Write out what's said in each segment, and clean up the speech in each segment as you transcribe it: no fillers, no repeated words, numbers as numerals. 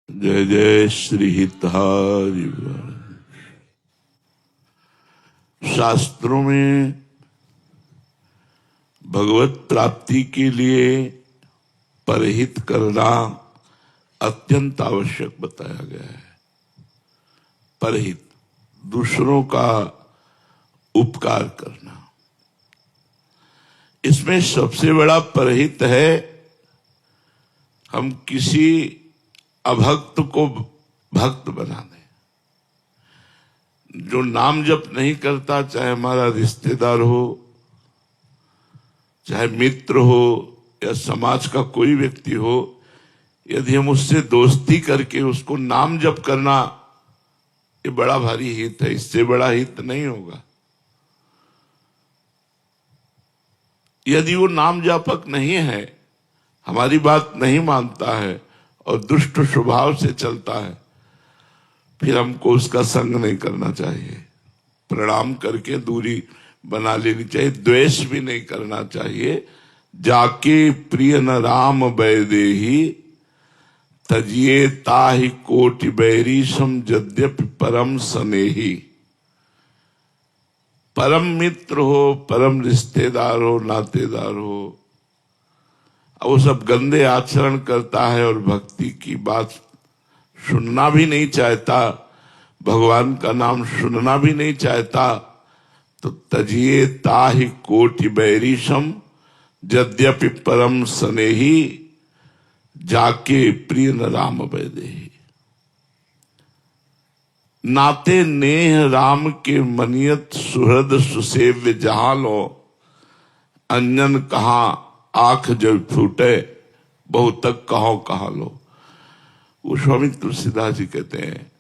जय जय श्री हितहारी। शास्त्रों में भगवत प्राप्ति के लिए परहित करना अत्यंत आवश्यक बताया गया है। परहित, दूसरों का उपकार करना, इसमें सबसे बड़ा परहित है हम किसी अभक्त को भक्त बना दें। जो नाम जप नहीं करता, चाहे हमारा रिश्तेदार हो, चाहे मित्र हो या समाज का कोई व्यक्ति हो, यदि हम उससे दोस्ती करके उसको नाम जप करना, ये बड़ा भारी हित है। इससे बड़ा हित नहीं होगा। यदि वो नाम जापक नहीं है, हमारी बात नहीं मानता है और दुष्ट स्वभाव से चलता है, फिर हमको उसका संग नहीं करना चाहिए। प्रणाम करके दूरी बना लेनी चाहिए। द्वेष भी नहीं करना चाहिए। जाके प्रिय न राम बैदेही, तजिए ताहि कोटि बैरी सम यद्यपि परम स्नेही। परम मित्र हो, परम रिश्तेदार हो, नातेदार हो, वो सब गंदे आचरण करता है और भक्ति की बात सुनना भी नहीं चाहता, भगवान का नाम सुनना भी नहीं चाहता, तो तजिए ताहि कोटि बैरीशम यद्यपि परम स्नेही, जाके प्रिय न राम बैदेही। नाते नेह राम के मनियत सुहृद सुसेव्य जहां लो, अंजन कहाँ आंख जब फूटे, बहुत तक कहाँ लो। वो स्वामी तुलसीदास जी कहते हैं,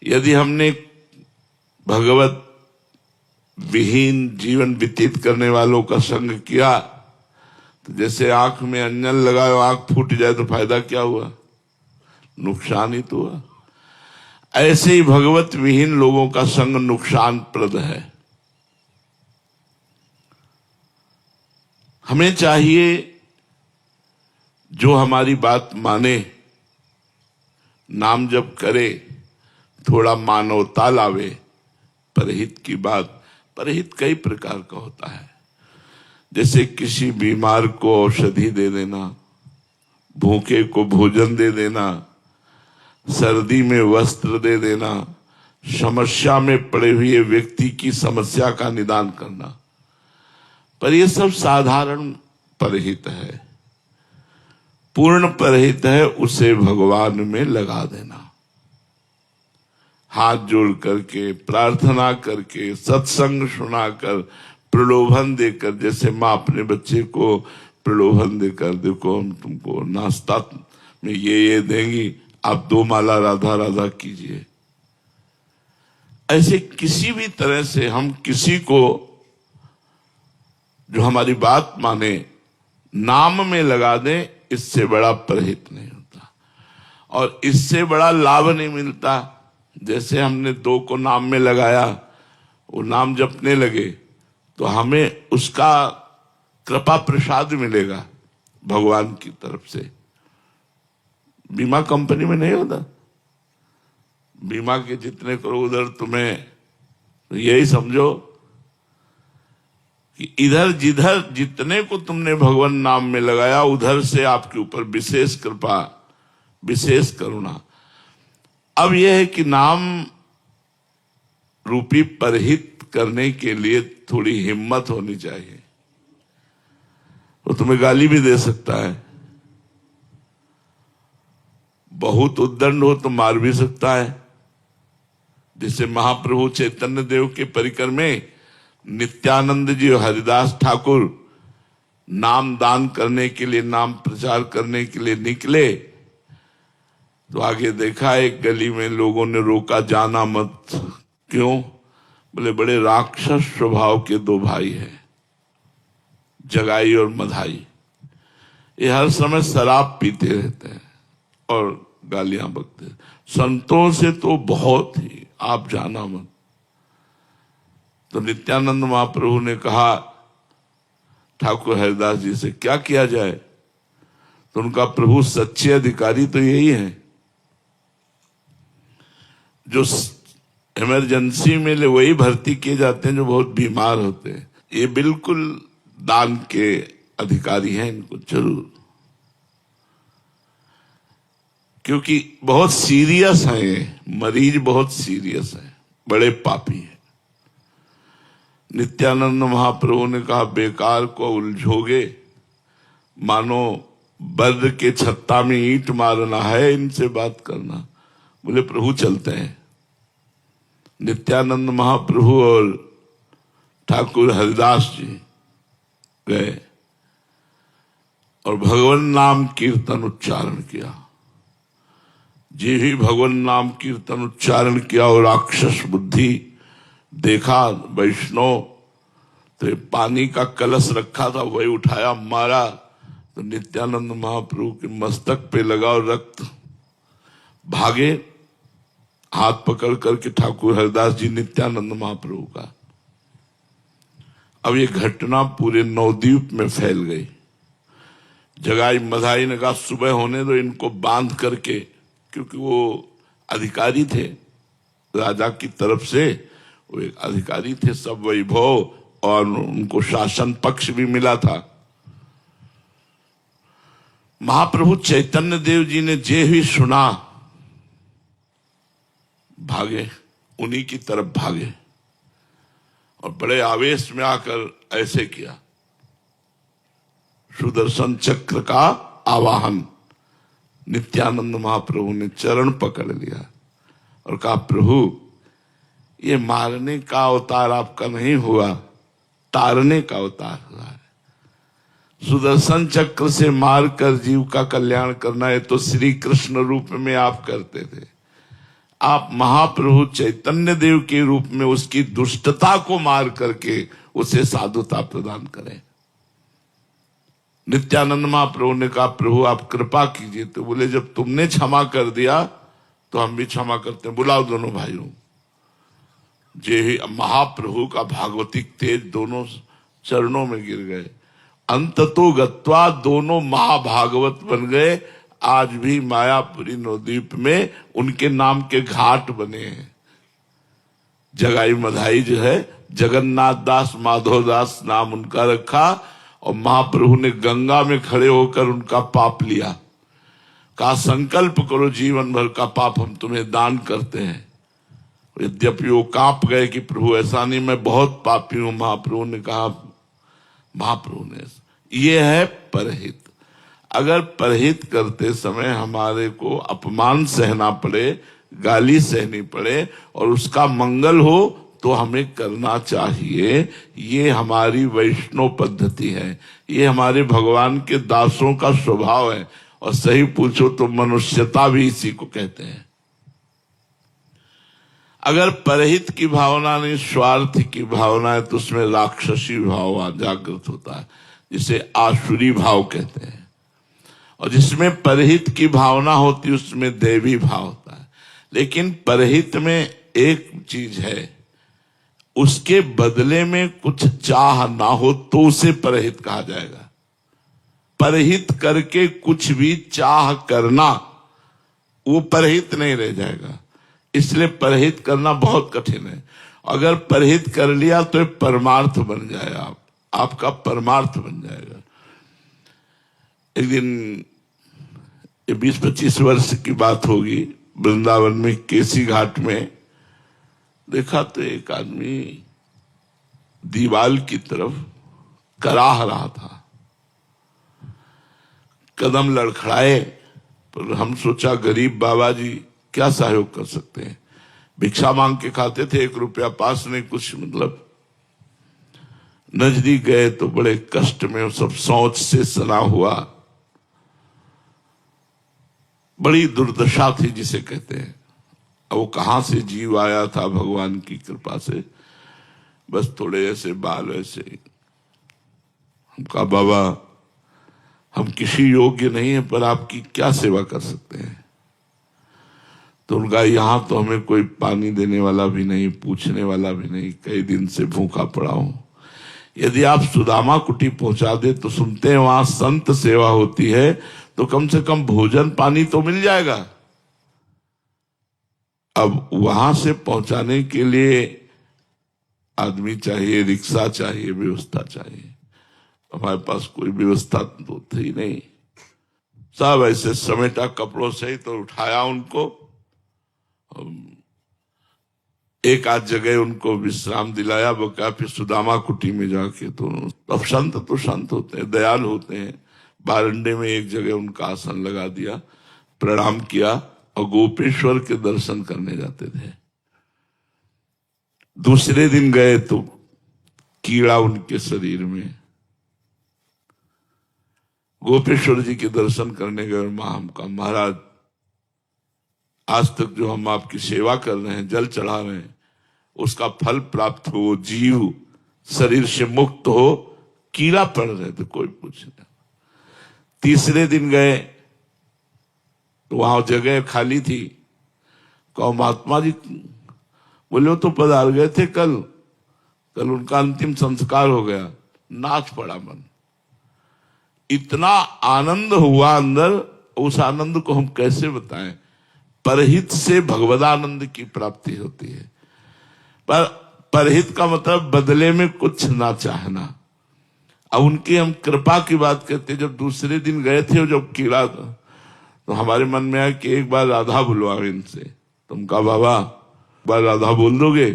यदि हमने भगवत विहीन जीवन व्यतीत करने वालों का संग किया, तो जैसे आंख में अंजन लगाओ, आंख फूट जाए तो फायदा क्या हुआ? नुकसान ही तो हुआ। ऐसे ही भगवत विहीन लोगों का संग नुकसानप्रद है। हमें चाहिए जो हमारी बात माने, नाम जप करे, थोड़ा मानवता लावे। परहित की बात, परहित कई प्रकार का होता है। जैसे किसी बीमार को औषधि दे देना, भूखे को भोजन दे देना, सर्दी में वस्त्र दे देना, समस्या में पड़े हुए व्यक्ति की समस्या का निदान करना, पर यह सब साधारण परहित है। पूर्ण परहित है उसे भगवान में लगा देना। हाथ जोड़ करके, प्रार्थना करके, सत्संग सुनाकर, प्रलोभन देकर, जैसे माँ अपने बच्चे को प्रलोभन देकर, देखो हम तुमको नाश्ता में ये देंगी, आप 2 माला राधा राधा कीजिए। ऐसे किसी भी तरह से हम किसी को जो हमारी बात माने नाम में लगा दें, इससे बड़ा परहित नहीं होता और इससे बड़ा लाभ नहीं मिलता। जैसे हमने 2 को नाम में लगाया, वो नाम जपने लगे, तो हमें उसका कृपा प्रसाद मिलेगा भगवान की तरफ से। बीमा कंपनी में नहीं होता, बीमा के जितने करो उधर तुम्हें, तो यही समझो कि इधर जिधर जितने को तुमने भगवान नाम में लगाया, उधर से आपके ऊपर विशेष कृपा, विशेष करुणा। अब यह है कि नाम रूपी परहित करने के लिए थोड़ी हिम्मत होनी चाहिए। वो तुम्हें गाली भी दे सकता है, बहुत उद्दंड हो तो मार भी सकता है। जैसे महाप्रभु चैतन्य देव के परिकर में नित्यानंद जी और हरिदास ठाकुर नाम दान करने के लिए, नाम प्रचार करने के लिए निकले, तो आगे देखा एक गली में लोगों ने रोका, जाना मत। क्यों? बोले बड़े राक्षस स्वभाव के 2 भाई हैं, जगाई और मधाई। ये हर समय शराब पीते रहते हैं और गालियां बकते हैं। संतों से तो बहुत ही, आप जाना मत। तो नित्यानंद महाप्रभु ने कहा ठाकुर हरिदास जी से, क्या किया जाए? तो उनका प्रभु सच्चे अधिकारी तो यही है, जो इमरजेंसी में वही भर्ती किए जाते हैं जो बहुत बीमार होते हैं। ये बिल्कुल दान के अधिकारी हैं, इनको जरूर, क्योंकि बहुत सीरियस है ये मरीज, बहुत सीरियस है, बड़े पापी है। नित्यानंद महाप्रभु ने कहा, बेकार को उलझोगे, मानो बद्र के छत्ता में ईंट मारना है इनसे बात करना। बोले प्रभु चलते हैं। नित्यानंद महाप्रभु और ठाकुर हरिदास जी गए और भगवान नाम कीर्तन उच्चारण किया। जी ही भगवान नाम कीर्तन उच्चारण किया और राक्षस बुद्धि देखा वैष्णव, तो पानी का कलश रखा था वही उठाया, मारा तो नित्यानंद महाप्रभु के मस्तक पे लगा और रक्त भागे। हाथ पकड़ करके ठाकुर हरिदास जी नित्यानंद महाप्रभु का। अब ये घटना पूरे नवद्वीप में फैल गई। जगाई मधाई ने कहा सुबह होने दो इनको बांध करके, क्योंकि वो अधिकारी थे राजा की तरफ से, वो एक अधिकारी थे, सब वैभव और उनको शासन पक्ष भी मिला था। महाप्रभु चैतन्य देव जी ने जे ही सुना भागे, उन्हीं की तरफ भागे और बड़े आवेश में आकर ऐसे किया, सुदर्शन चक्र का आवाहन। नित्यानंद महाप्रभु ने चरण पकड़ लिया और कहा प्रभु ये मारने का अवतार आपका नहीं हुआ, तारने का अवतार हुआ है। सुदर्शन चक्र से मारकर जीव का कल्याण करना है तो श्री कृष्ण रूप में आप करते थे। आप महाप्रभु चैतन्य देव के रूप में उसकी दुष्टता को मार करके उसे साधुता प्रदान करें। नित्यानंद महाप्रभु ने कहा प्रभु आप कृपा कीजिए। तो बोले जब तुमने क्षमा कर दिया तो हम भी क्षमा करते हैं, बुलाओ दोनों भाइयों। जे ही महाप्रभु का भागवतिक तेज दोनों चरणों में गिर गए। अंततो गत्वा दोनों महाभागवत बन गए। आज भी मायापुरी नवद्वीप में उनके नाम के घाट बने हैं। जगाई मधाई जो है जगन्नाथ दास माधव दास नाम उनका रखा और महाप्रभु ने गंगा में खड़े होकर उनका पाप लिया। कहा संकल्प करो जीवन भर का पाप हम तुम्हें दान करते हैं। यद्यपि वो कांप गए कि प्रभु ऐसा नहीं, मैं बहुत पापी हूं। महाप्रभु ने कहा, महाप्रभु ने ये है परहित। अगर परहित करते समय हमारे को अपमान सहना पड़े, गाली सहनी पड़े और उसका मंगल हो तो हमें करना चाहिए। ये हमारी वैष्णव पद्धति है, ये हमारे भगवान के दासों का स्वभाव है। और सही पूछो तो मनुष्यता भी इसी को कहते हैं। अगर परहित की भावना नहीं स्वार्थ की भावना है तो उसमें राक्षसी भाव जागृत होता है, जिसे आसुरी भाव कहते हैं। और जिसमें परहित की भावना होती है उसमें देवी भाव होता है। लेकिन परहित में एक चीज है, उसके बदले में कुछ चाह ना हो तो उसे परहित कहा जाएगा। परहित करके कुछ भी चाह करना वो परहित नहीं रह जाएगा। इसलिए परहित करना बहुत कठिन है। अगर परहित कर लिया तो परमार्थ बन जाएगा, आपका परमार्थ बन जाएगा। एक दिन 20-25 वर्ष की बात होगी, वृंदावन में केसी घाट में देखा तो एक आदमी दीवाल की तरफ कराह रहा था। कदम लड़खड़ाए, पर हम सोचा गरीब बाबा जी क्या सहयोग कर सकते हैं। भिक्षा मांग के खाते थे, 1 रुपया पास नहीं, कुछ मतलब। नजदीक गए तो बड़े कष्ट में सब सोच से सना हुआ, बड़ी दुर्दशा थी जिसे कहते हैं। वो कहां से जीव आया था भगवान की कृपा से, बस थोड़े ऐसे बाल ऐसे। हम कहा बाबा हम किसी योग्य नहीं है पर आपकी क्या सेवा कर सकते हैं। तो उनका यहां तो हमें कोई पानी देने वाला भी नहीं, पूछने वाला भी नहीं, कई दिन से भूखा पड़ा हूं। यदि आप सुदामा कुटी पहुंचा दे तो सुनते हैं वहां संत सेवा होती है, तो कम से कम भोजन पानी तो मिल जाएगा। अब वहां से पहुंचाने के लिए आदमी चाहिए, रिक्शा चाहिए, व्यवस्था चाहिए। हमारे पास कोई व्यवस्था तो थी नहीं। सब ऐसे समेटा कपड़ों से ही तो उठाया उनको। एक आध जगह उनको विश्राम दिलाया, वो क्या फिर सुदामा कुटी में जाके। तो अब संत तो संत होते हैं, दयाल होते हैं। बारंडे में एक जगह उनका आसन लगा दिया, प्रणाम किया और गोपेश्वर के दर्शन करने जाते थे। दूसरे दिन गए तो कीड़ा उनके शरीर में। गोपेश्वर जी के दर्शन करने गए, हमका महाराज आज तक जो हम आपकी सेवा कर रहे हैं, जल चढ़ा रहे हैं, उसका फल प्राप्त हो, जीव शरीर से मुक्त हो, कीड़ा पड़ रहे थे, कोई पूछ नहीं। तीसरे दिन गए तो वहां जगह खाली थी। कहो महात्मा जी, बोले वो तो पधार गए थे कल उनका अंतिम संस्कार हो गया। नाच पड़ा मन, इतना आनंद हुआ अंदर, उस आनंद को हम कैसे बताएं। परहित से भगवदानंद की प्राप्ति होती है। पर परहित का मतलब बदले में कुछ ना चाहना। अब उनकी हम कृपा की बात करते, जब दूसरे दिन गए थे जब कीड़ा था, तो हमारे मन में आया कि एक बार राधा बुलवाओ इनसे। तुम कहा बाबा एक बार राधा बोल दोगे?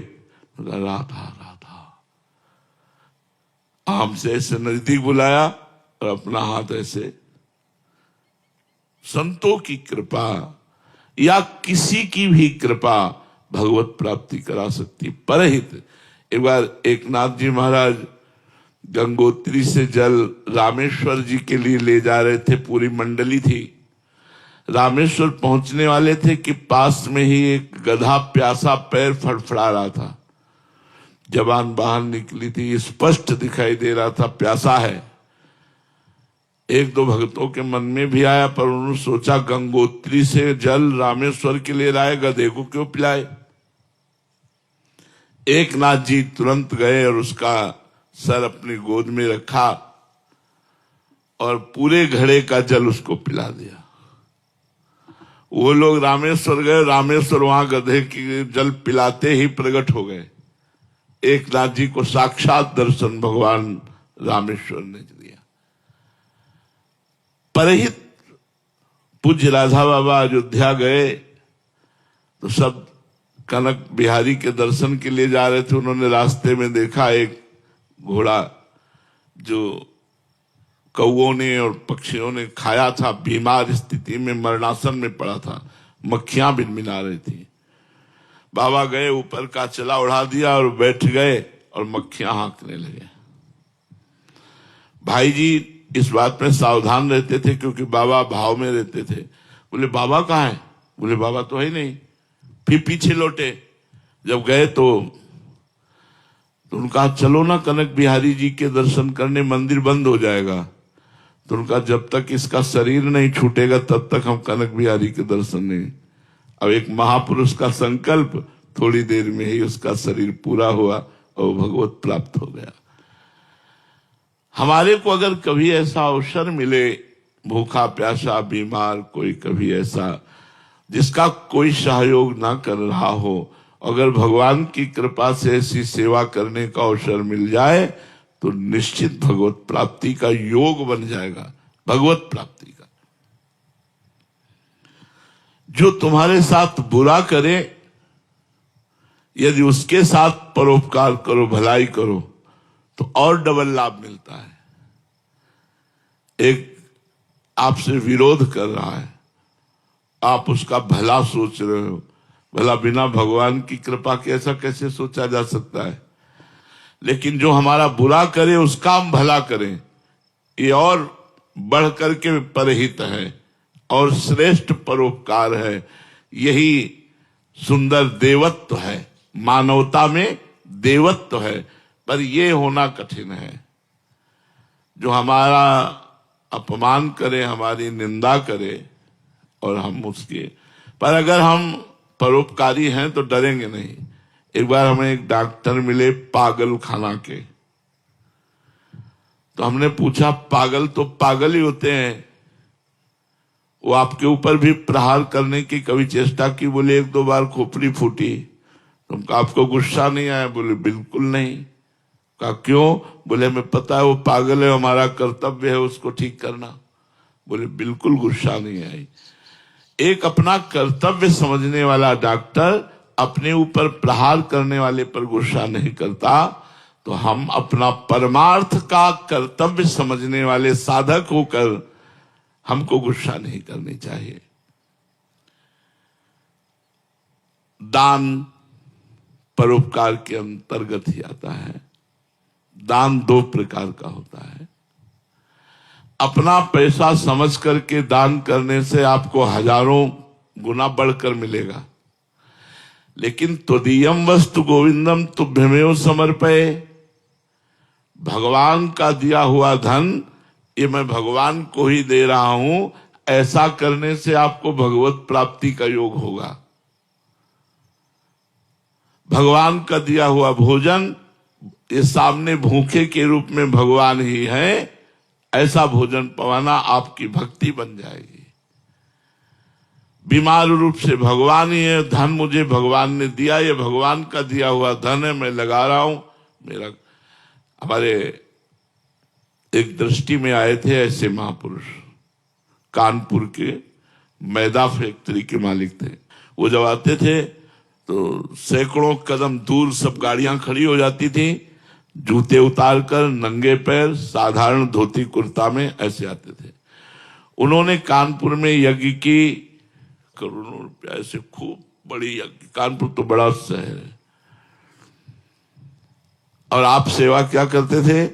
राधा राधा। आम से ऐसे नजदीक बुलाया और अपना हाथ ऐसे। संतों की कृपा या किसी की भी कृपा भगवत प्राप्ति करा सकती। परहित, एक बार एक नाथ जी महाराज गंगोत्री से जल रामेश्वर जी के लिए ले जा रहे थे, पूरी मंडली थी। रामेश्वर पहुंचने वाले थे कि पास में ही एक गधा प्यासा पैर फड़फड़ा रहा था। जबान बाहर निकली थी, स्पष्ट दिखाई दे रहा था प्यासा है। एक दो भक्तों के मन में भी आया, पर उन्होंने सोचा गंगोत्री से जल रामेश्वर के लिए लाए, गधे को क्यों पिलाए। एक नाथ जी तुरंत गए और उसका सर अपनी गोद में रखा और पूरे घड़े का जल उसको पिला दिया। वो लोग रामेश्वर गए, रामेश्वर वहां गधे की जल पिलाते ही प्रकट हो गए। एक नाथ जी को साक्षात दर्शन भगवान रामेश्वर ने दिया। परहित पूज्य राधा बाबा अयोध्या गए तो सब कनक बिहारी के दर्शन के लिए जा रहे थे। उन्होंने रास्ते में देखा एक घोड़ा जो कौओं ने और पक्षियों ने खाया था, बीमार स्थिति में मरणासन में पड़ा था, मक्खियां भिनभिना रही थी। बाबा गए, ऊपर का चला उड़ा दिया और बैठ गए और मक्खियां हाँकने लगे। भाई जी इस बात में सावधान रहते थे क्योंकि बाबा भाव में रहते थे। बोले बाबा कहाँ है? बोले बाबा तो है नहीं। फिर पीछे लौटे, जब गए तो उनका चलो ना कनक बिहारी जी के दर्शन करने, मंदिर बंद हो जाएगा। तो उनका जब तक इसका शरीर नहीं छूटेगा तब तक हम कनक बिहारी के दर्शन नहीं। अब एक महापुरुष का संकल्प, थोड़ी देर में ही उसका शरीर पूरा हुआ और भगवत प्राप्त हो गया। हमारे को अगर कभी ऐसा अवसर मिले, भूखा प्यासा बीमार कोई कभी ऐसा जिसका कोई सहयोग ना कर रहा हो, अगर भगवान की कृपा से ऐसी सेवा करने का अवसर मिल जाए तो निश्चित भगवत प्राप्ति का योग बन जाएगा। भगवत प्राप्ति का, जो तुम्हारे साथ बुरा करे यदि उसके साथ परोपकार करो, भलाई करो तो और डबल लाभ मिलता है। एक आपसे विरोध कर रहा है, आप उसका भला सोच रहे हो, भला बिना भगवान की कृपा के ऐसा कैसे सोचा जा सकता है। लेकिन जो हमारा बुरा करे उसका हम भला करें, ये और बढ़ करके परहित है और श्रेष्ठ परोपकार है। यही सुंदर देवत्व है, मानवता में देवत्व है। पर यह होना कठिन है, जो हमारा अपमान करे, हमारी निंदा करे और हम उसके, पर अगर हम परोपकारी हैं तो डरेंगे नहीं। एक बार हमें एक डॉक्टर मिले पागल खाना के, तो हमने पूछा पागल तो पागल ही होते हैं, वो आपके ऊपर भी प्रहार करने की कभी चेष्टा की? बोले 1-2 बार खोपड़ी फूटी। तुमको आपको गुस्सा नहीं आया? बोले बिल्कुल नहीं। कहा क्यों? बोले हमें पता है वो पागल है, हमारा कर्तव्य है उसको ठीक करना। बोले बिल्कुल गुस्सा नहीं आई। एक अपना कर्तव्य समझने वाला डॉक्टर अपने ऊपर प्रहार करने वाले पर गुस्सा नहीं करता, तो हम अपना परमार्थ का कर्तव्य समझने वाले साधक होकर हमको गुस्सा नहीं करनी चाहिए। दान परोपकार के अंतर्गत ही आता है। दान 2 प्रकार का होता है। अपना पैसा समझ करके दान करने से आपको हजारों गुना बढ़कर मिलेगा, लेकिन त्वदीयम वस्तु गोविंदम तुभ्यमेव समर्पये, भगवान का दिया हुआ धन ये मैं भगवान को ही दे रहा हूं, ऐसा करने से आपको भगवत प्राप्ति का योग होगा। भगवान का दिया हुआ भोजन ये सामने भूखे के रूप में भगवान ही है, ऐसा भोजन पवाना आपकी भक्ति बन जाएगी। बीमार रूप से भगवान ही है, धन मुझे भगवान ने दिया, ये भगवान का दिया हुआ धन है, मैं लगा रहा हूं। मेरा हमारे एक दृष्टि में आए थे ऐसे महापुरुष, कानपुर के मैदा फैक्ट्री के मालिक थे। वो जब आते थे तो सैकड़ों कदम दूर सब गाड़ियां खड़ी हो जाती थी, जूते उतारकर नंगे पैर साधारण धोती कुर्ता में ऐसे आते थे। उन्होंने कानपुर में यज्ञ की, करोड़ों रुपया ऐसे खूब बड़ी यज्ञ, कानपुर तो बड़ा शहर है। और आप सेवा क्या करते थे?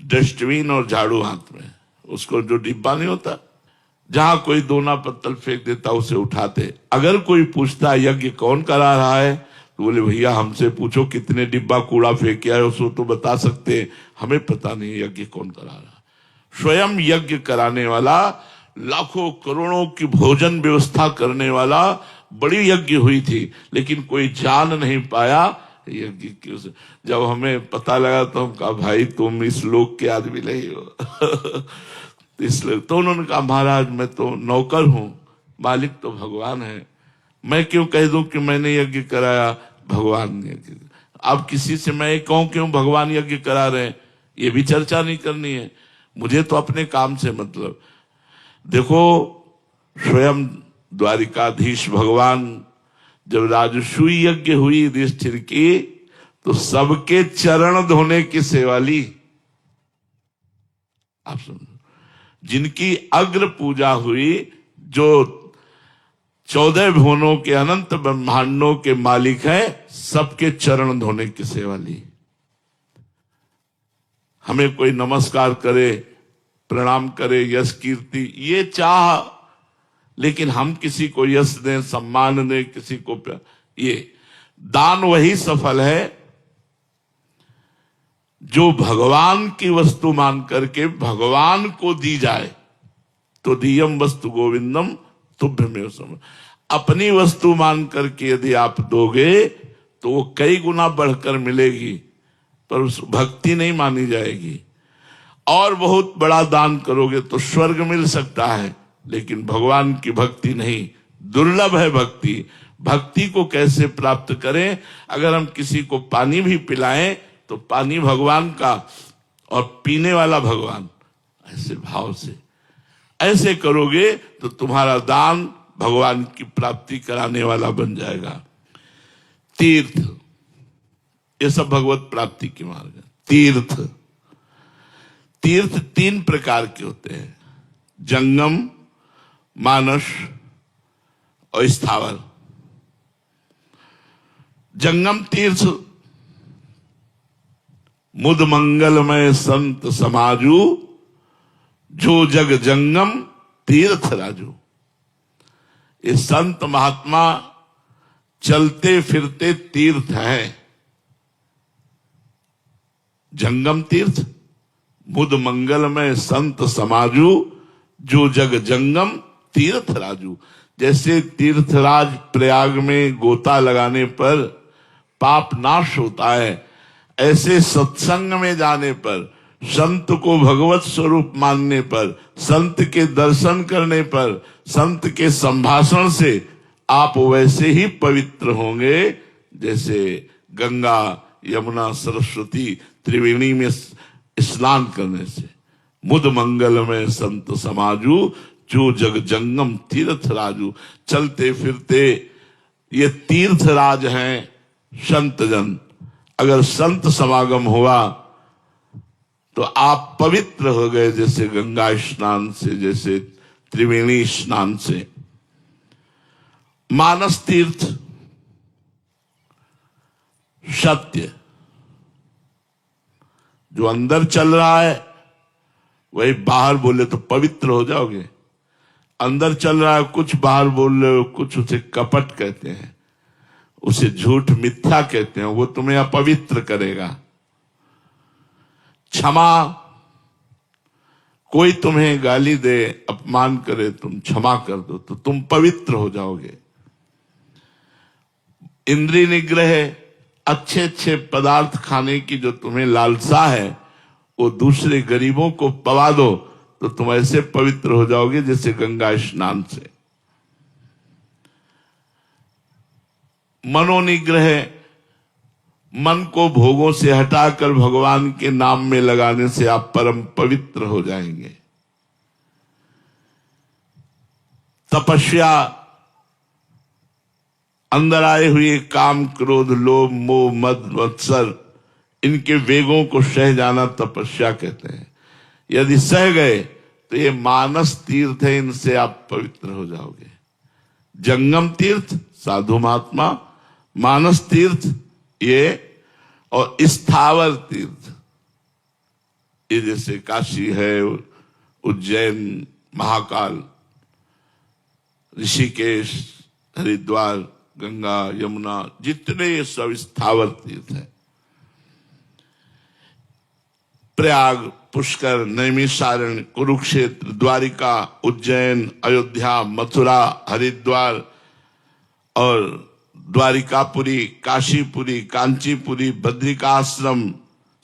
डस्टबिन और झाड़ू हाथ में, उसको जो डिब्बा नहीं होता, जहां कोई दोना पत्तल फेंक देता उसे उठाते। अगर कोई पूछता यज्ञ कौन करा रहा है, तो बोले भैया हमसे पूछो कितने डिब्बा कूड़ा फेंके है, उसको तो बता सकते, हमें पता नहीं यज्ञ कौन करा रहा। स्वयं यज्ञ कराने वाला, लाखों करोड़ों की भोजन व्यवस्था करने वाला, बड़ी यज्ञ हुई थी, लेकिन कोई जान नहीं पाया यज्ञ की। जब हमें पता लगा तो हम कहा भाई तुम इस लोक के आदमी नहीं हो। इसलिए तो उन्होंने कहा महाराज मैं तो नौकर हूं, मालिक तो भगवान है, मैं क्यों कह दूं कि मैंने यज्ञ कराया, भगवान ने। अब किसी से मैं कहूं क्यों भगवान यज्ञ करा रहे हैं, ये भी चर्चा नहीं करनी है, मुझे तो अपने काम से मतलब। देखो स्वयं द्वारिकाधीश भगवान जब राजसूय यज्ञ हुई युधिष्ठिर की, तो सबके चरण धोने की सेवा ली। आप सुन, जिनकी अग्र पूजा हुई, जो 14 भुवनों के अनंत ब्रह्मांडों के मालिक हैं, सबके चरण धोने की सेवा ली। हमें कोई नमस्कार करे, प्रणाम करे, यश कीर्ति ये चाह, लेकिन हम किसी को यश दें, सम्मान दें किसी को, ये दान वही सफल है जो भगवान की वस्तु मान करके भगवान को दी जाए। तो दियम वस्तु गोविंदम तुभ्यमेव समर्पये, अपनी वस्तु मान करके यदि आप दोगे तो वो कई गुना बढ़कर मिलेगी, पर उस भक्ति नहीं मानी जाएगी। और बहुत बड़ा दान करोगे तो स्वर्ग मिल सकता है, लेकिन भगवान की भक्ति नहीं, दुर्लभ है भक्ति। भक्ति को कैसे प्राप्त करें? अगर हम किसी को पानी भी पिलाएं तो पानी भगवान का और पीने वाला भगवान, ऐसे भाव से ऐसे करोगे तो तुम्हारा दान भगवान की प्राप्ति कराने वाला बन जाएगा। तीर्थ, ये सब भगवत प्राप्ति के मार्ग है। तीर्थ, तीर्थ 3 प्रकार के होते हैं, जंगम, मानस और स्थावर। जंगम तीर्थ, मुद मंगलमय संत समाजू, जो जग जंगम तीर्थ राजू। ये संत महात्मा चलते फिरते तीर्थ हैं। जंगम तीर्थ, मुद मंगलमय संत समाजू, जो जग जंगम तीर्थ राजू। जैसे तीर्थराज प्रयाग में गोता लगाने पर पाप नाश होता है, ऐसे सत्संग में जाने पर संत को भगवत स्वरूप मानने पर, संत के दर्शन करने पर, संत के संभाषण से आप वैसे ही पवित्र होंगे जैसे गंगा, यमुना, सरस्वती त्रिवेणी में स्नान करने से। मुद मंगल में संत समाजू, जो जग जंगम तीर्थ राजू। चलते फिरते ये तीर्थ राज हैं संत जन। अगर संत समागम हुआ तो आप पवित्र हो गए, जैसे गंगा स्नान से, जैसे त्रिवेणी स्नान से। मानस तीर्थ सत्य, जो अंदर चल रहा है वही बाहर बोले तो पवित्र हो जाओगे। अंदर चल रहा है कुछ, बाहर बोल रहे हो कुछ, उसे कपट कहते हैं, उसे झूठ मिथ्या कहते हैं, वो तुम्हें अपवित्र करेगा। क्षमा, कोई तुम्हें गाली दे, अपमान करे, तुम क्षमा कर दो तो तुम पवित्र हो जाओगे। इंद्रिय निग्रह, अच्छे अच्छे पदार्थ खाने की जो तुम्हें लालसा है वो दूसरे गरीबों को पवा दो तो तुम ऐसे पवित्र हो जाओगे जैसे गंगा स्नान से। मनोनिग्रह, मन को भोगों से हटाकर भगवान के नाम में लगाने से आप परम पवित्र हो जाएंगे। तपस्या, अंदर आए हुए काम, क्रोध, लोभ, मोह, मद, मत्सर, इनके वेगों को सह जाना तपस्या कहते हैं। यदि सह गए तो ये मानस तीर्थ है, इनसे आप पवित्र हो जाओगे। जंगम तीर्थ साधु महात्मा, मानस तीर्थ ये, और स्थावर तीर्थ ये जैसे काशी है, उज्जैन, महाकाल, ऋषिकेश, हरिद्वार, गंगा, यमुना, जितने ये सब स्थावर तीर्थ है। प्रयाग, पुष्कर, नैमिषारण्य, कुरुक्षेत्र, द्वारिका, उज्जैन, अयोध्या, मथुरा, हरिद्वार और द्वारिकापुरी, काशीपुरी, कांचीपुरी, बद्रिकाश्रम,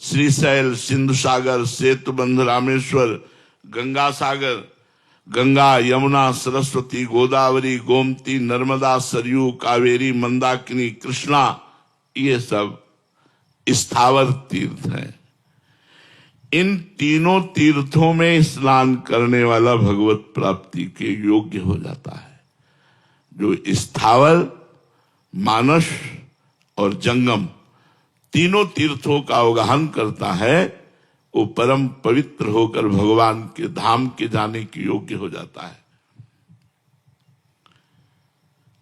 श्रीशैल, सिंधु सागर, सेतुबंध, रामेश्वर, गंगा सागर, गंगा, यमुना, सरस्वती, गोदावरी, गोमती, नर्मदा, सरयू, कावेरी, मंदाकिनी, कृष्णा, ये सब स्थावर तीर्थ हैं। इन तीनों तीर्थों में स्नान करने वाला भगवत प्राप्ति के योग्य हो जाता है। जो स्थावर, मानस और जंगम तीनों तीर्थों का अवगाहन करता है वो परम पवित्र होकर भगवान के धाम के जाने के योग्य हो जाता है।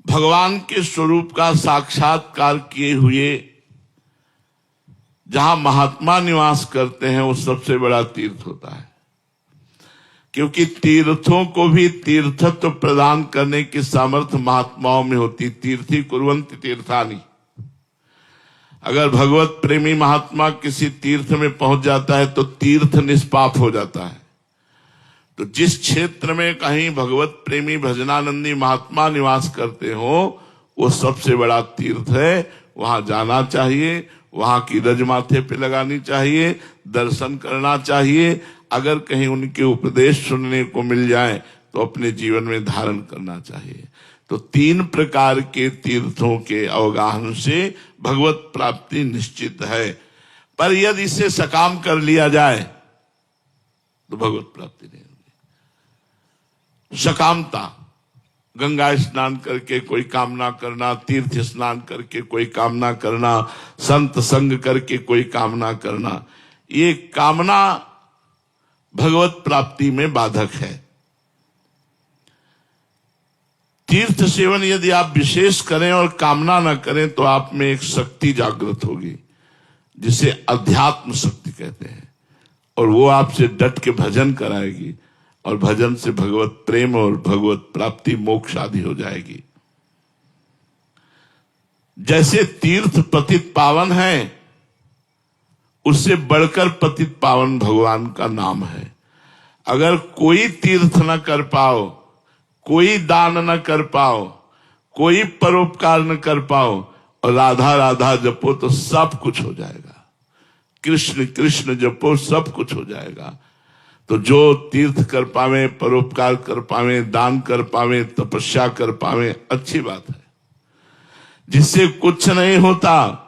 भगवान के स्वरूप का साक्षात्कार किए हुए जहां महात्मा निवास करते हैं वो सबसे बड़ा तीर्थ होता है, क्योंकि तीर्थों को भी तीर्थत्व प्रदान करने की सामर्थ्य महात्माओं में होती। तीर्थी कुर्वन्ति तीर्थानि। अगर भगवत प्रेमी महात्मा किसी तीर्थ में पहुंच जाता है तो तीर्थ निष्पाप हो जाता है। तो जिस क्षेत्र में कहीं भगवत प्रेमी भजनानंदी महात्मा निवास करते हो वो सबसे बड़ा तीर्थ है, वहां जाना चाहिए, वहां की रज माथे पे लगानी चाहिए, दर्शन करना चाहिए। अगर कहीं उनके उपदेश सुनने को मिल जाए तो अपने जीवन में धारण करना चाहिए। तो 3 प्रकार के तीर्थों के अवगाहन से भगवत प्राप्ति निश्चित है। पर यदि इसे सकाम कर लिया जाए तो भगवत प्राप्ति नहीं होगी। सकामता, गंगा स्नान करके कोई कामना करना, तीर्थ स्नान करके कोई कामना करना, संत संग करके कोई कामना करना, ये कामना भगवत प्राप्ति में बाधक है। तीर्थ सेवन यदि आप विशेष करें और कामना न करें तो आप में एक शक्ति जागृत होगी जिसे अध्यात्म शक्ति कहते हैं, और वो आपसे डट के भजन कराएगी और भजन से भगवत प्रेम और भगवत प्राप्ति मोक्ष आदि हो जाएगी। जैसे तीर्थ पतित पावन है, उससे बढ़कर पतित पावन भगवान का नाम है। अगर कोई तीर्थ न कर पाओ, कोई दान न कर पाओ, कोई परोपकार न कर पाओ और राधा राधा जपो तो सब कुछ हो जाएगा। कृष्ण कृष्ण जपो सब कुछ हो जाएगा। तो जो तीर्थ कर पावे, परोपकार कर पावे, दान कर पावे, तपस्या कर पावे, अच्छी बात है। जिससे कुछ नहीं होता,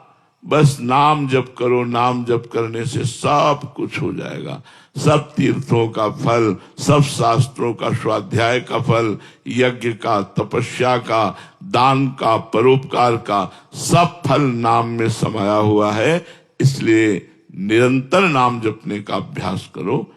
बस नाम जप करो, नाम जप करने से सब कुछ हो जाएगा। सब तीर्थों का फल, सब शास्त्रों का स्वाध्याय का फल, यज्ञ का, तपस्या का, दान का, परोपकार का, सब फल नाम में समाया हुआ है। इसलिए निरंतर नाम जपने का अभ्यास करो।